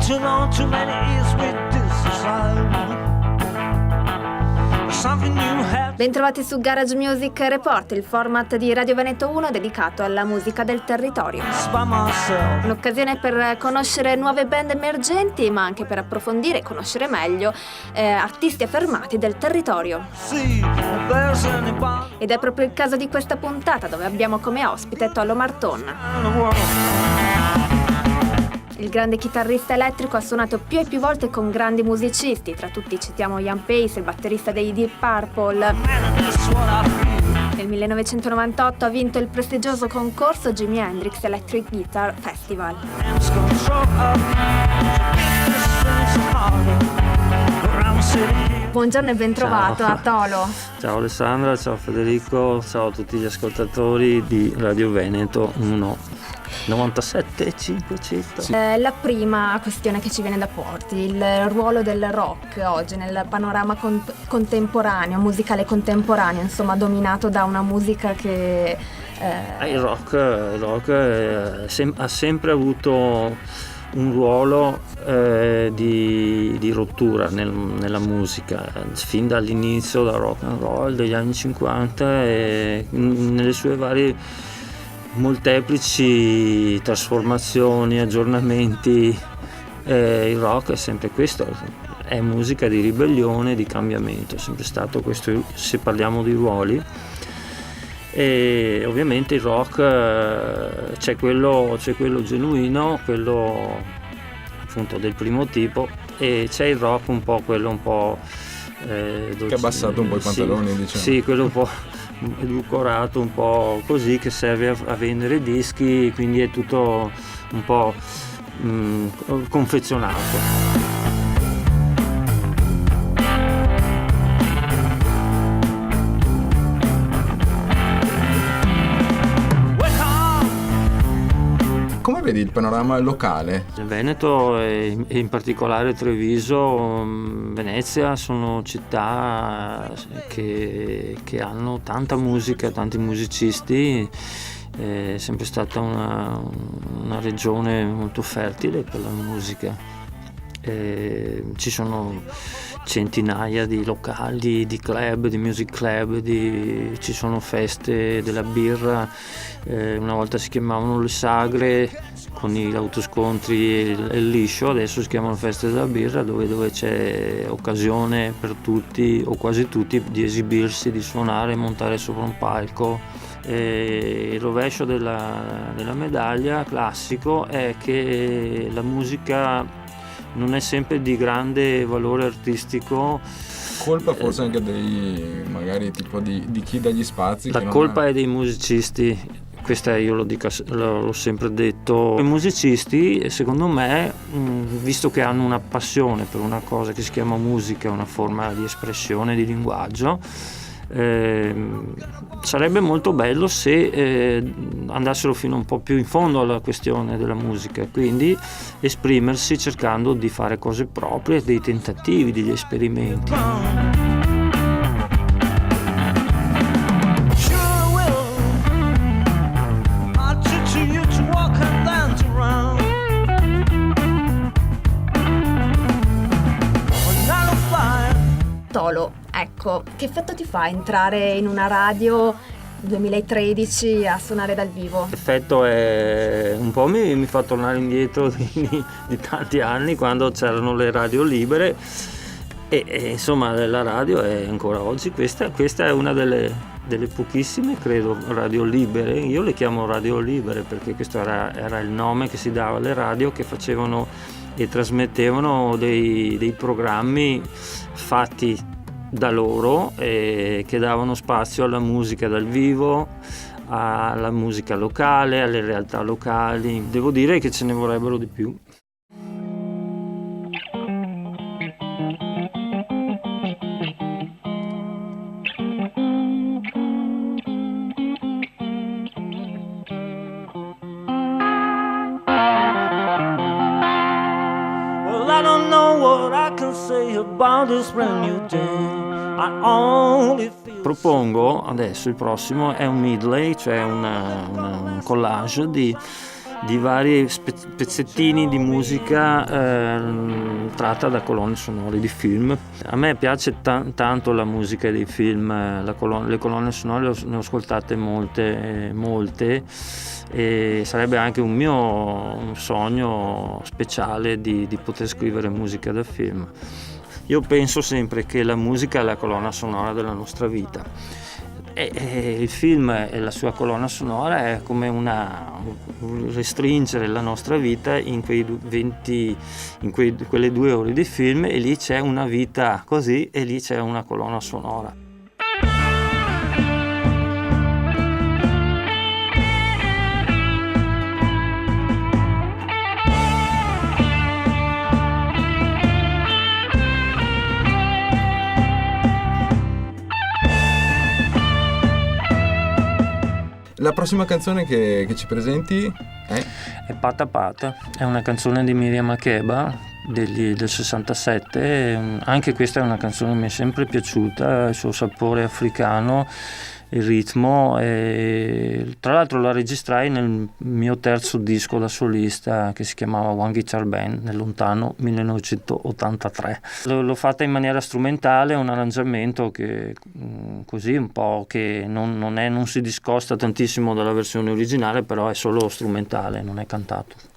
too long, too many years with this something you have. Bentrovati su Garage Music Report, il format di Radio Veneto 1 dedicato alla musica del territorio. Un'occasione per conoscere nuove band emergenti, ma anche per approfondire e conoscere meglio artisti affermati del territorio. Ed è proprio il caso di questa puntata, dove abbiamo come ospite Tolo Marton. Il grande chitarrista elettrico ha suonato più e più volte con grandi musicisti, tra tutti citiamo Ian Pace, il batterista dei Deep Purple. Nel 1998 ha vinto il prestigioso concorso Jimi Hendrix Electric Guitar Festival. Buongiorno e bentrovato a Tolo. Ciao Alessandra, ciao Federico, ciao a tutti gli ascoltatori di Radio Veneto 1. 97, 5 circa. Sì. La prima questione che ci viene da porti, il ruolo del rock oggi nel panorama contemporaneo, musicale contemporaneo, insomma dominato da una musica che... Il rock ha sempre avuto un ruolo di rottura nella musica, fin dall'inizio da rock and roll degli anni 50 e nelle sue varie molteplici trasformazioni, aggiornamenti. Il rock è sempre questo, è musica di ribellione, di cambiamento, è sempre stato questo se parliamo di ruoli. E ovviamente il rock c'è quello genuino, quello appunto del primo tipo, e c'è il rock un po' quello un po' che ha abbassato un po' i pantaloni, sì, diciamo. Sì, quello un po' edulcorato, un po' così, che serve a vendere dischi, quindi è tutto un po' confezionato. Come vedi il panorama locale? Il Veneto e in particolare Treviso, Venezia sono città che hanno tanta musica, tanti musicisti, è sempre stata una regione molto fertile per la musica. Ci sono centinaia di locali, di club, di music club, ci sono feste della birra, una volta si chiamavano le sagre con gli autoscontri e il liscio, adesso si chiamano feste della birra, dove c'è occasione per tutti o quasi tutti di esibirsi, di suonare, montare sopra un palco. Il rovescio della medaglia classico è che la musica non è sempre di grande valore artistico. Colpa forse anche magari tipo di chi dà gli spazi. La colpa è dei musicisti, questa io l'ho sempre detto. I musicisti, secondo me, visto che hanno una passione per una cosa che si chiama musica, una forma di espressione, di linguaggio, sarebbe molto bello se andassero fino un po' più in fondo alla questione della musica, quindi esprimersi cercando di fare cose proprie, dei tentativi, degli esperimenti. Tolo, ecco, che effetto ti fa entrare in una radio 2013 a suonare dal vivo? L'effetto è un po' mi fa tornare indietro di tanti anni, quando c'erano le radio libere e insomma la radio è ancora oggi, questa è una delle pochissime, credo, radio libere. Io le chiamo radio libere perché questo era il nome che si dava alle radio che facevano e trasmettevano dei programmi fatti da loro e che davano spazio alla musica dal vivo, alla musica locale, alle realtà locali. Devo dire che ce ne vorrebbero di più. I don't know what I can say about this brand new day. I only feel. Propongo adesso, il prossimo è un medley, cioè un collage di di vari pezzettini di musica tratta da colonne sonore di film. A me piace tanto la musica dei film, le colonne sonore ne ho ascoltate molte e sarebbe anche un sogno speciale di poter scrivere musica da film. Io penso sempre che la musica è la colonna sonora della nostra vita. E il film e la sua colonna sonora è come restringere la nostra vita in quelle 2 ore di film, e lì c'è una vita così e lì c'è una colonna sonora. La prossima canzone che ci presenti è Pata Pata, è una canzone di Miriam Makeba del 67. Anche questa è una canzone che mi è sempre piaciuta, il suo sapore africano, il ritmo, e tra l'altro la registrai nel mio terzo disco da solista che si chiamava One Guitar Band nel lontano 1983. L'ho fatta in maniera strumentale, un arrangiamento che così un po' che non si discosta tantissimo dalla versione originale, però è solo strumentale, non è cantato.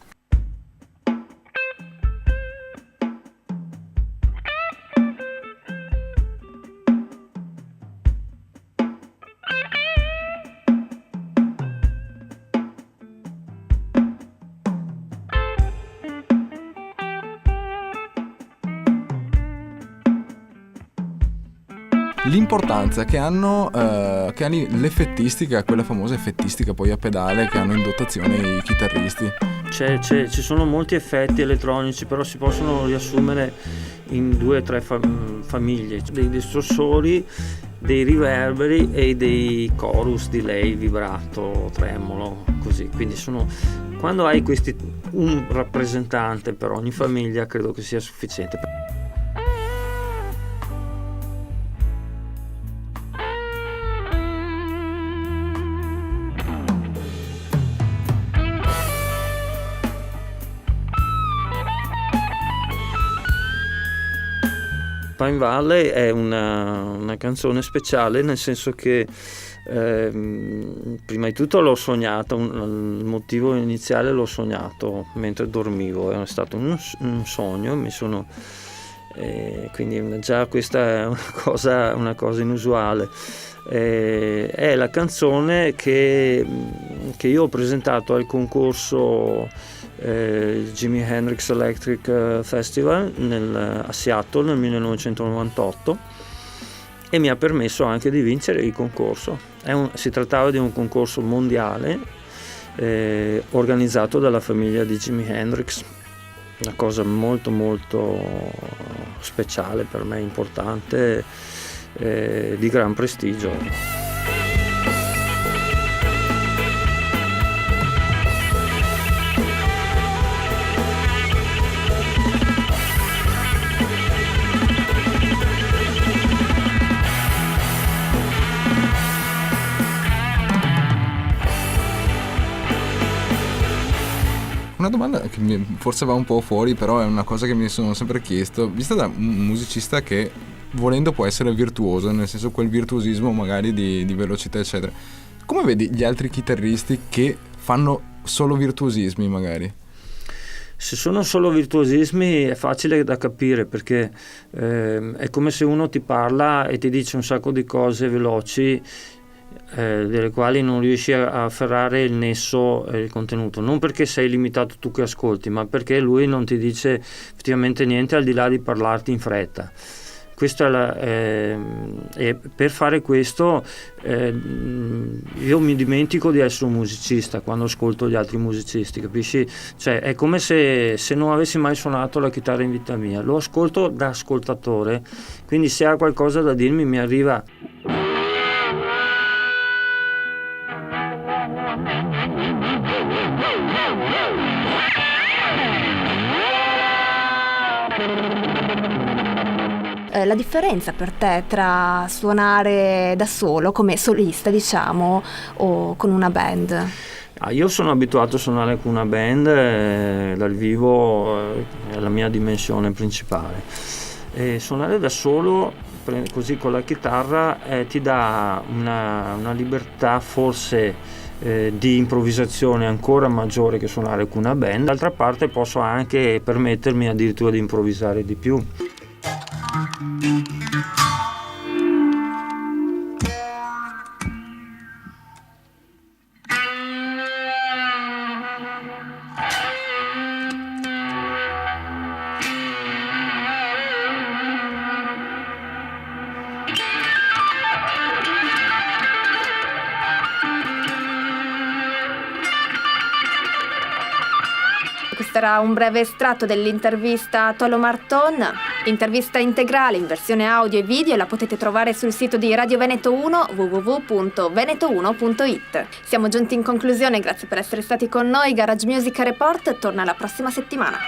L'importanza che hanno l'effettistica, quella famosa effettistica poi a pedale che hanno in dotazione i chitarristi. Ci sono molti effetti elettronici, però si possono riassumere in 2 o 3 famiglie: dei distorsori, dei riverberi e dei chorus, delay, vibrato, tremolo, così. Quindi quando hai un rappresentante per ogni famiglia, credo che sia sufficiente. Pine Valley è una canzone speciale, nel senso che prima di tutto l'ho sognato, il motivo iniziale l'ho sognato mentre dormivo, è stato un sogno, quindi già questa è una cosa inusuale. È la canzone che io ho presentato al concorso Jimi Hendrix Electric Festival a Seattle nel 1998, e mi ha permesso anche di vincere il concorso. Si trattava di un concorso mondiale organizzato dalla famiglia di Jimi Hendrix, una cosa molto molto speciale per me, importante, di gran prestigio. Una domanda che forse va un po' fuori, però è una cosa che mi sono sempre chiesto, vista da un musicista che volendo può essere virtuoso, nel senso quel virtuosismo magari di velocità eccetera, come vedi gli altri chitarristi che fanno solo virtuosismi magari? Se sono solo virtuosismi è facile da capire, perché è come se uno ti parla e ti dice un sacco di cose veloci delle quali non riesci a afferrare il nesso e il contenuto, non perché sei limitato tu che ascolti, ma perché lui non ti dice effettivamente niente al di là di parlarti in fretta. E per fare questo io mi dimentico di essere un musicista quando ascolto gli altri musicisti, capisci? Cioè è come se non avessi mai suonato la chitarra in vita mia, lo ascolto da ascoltatore, quindi se ha qualcosa da dirmi mi arriva. La differenza per te tra suonare da solo, come solista diciamo, o con una band? Io sono abituato a suonare con una band, dal vivo è la mia dimensione principale. E suonare da solo, così con la chitarra, ti dà una libertà forse di improvvisazione ancora maggiore che suonare con una band. D'altra parte posso anche permettermi addirittura di improvvisare di più. Questo era un breve estratto dell'intervista a Tolo Marton. L'intervista integrale in versione audio e video la potete trovare sul sito di Radio Veneto 1, www.veneto1.it. Siamo giunti in conclusione, grazie per essere stati con noi. Garage Music Report torna la prossima settimana.